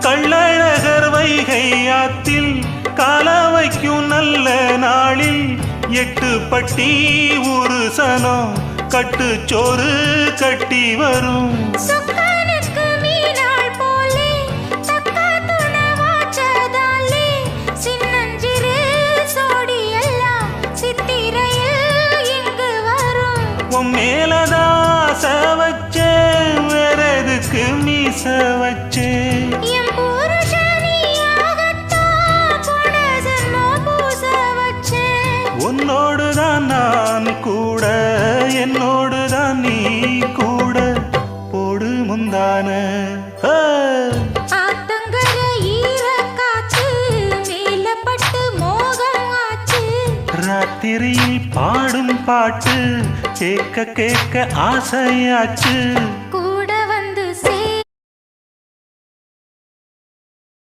கள்ளழகர் வைகை ஆத்தில் கால வைக்கும் நல்ல நாளில் 8 பட்டி ஒரு சனம் கட்டுச்சோறு கட்டி வரும். மேலதாச வச்சே வேறதுக்கு மீச வச்சே உன்னோடுதான் நான் கூட என்னோடுதான் நீ கூட போடு முந்தான ராத்திரியில் பாடும் பாட்டு கேட்க கேட்க ஆசையாச்சு.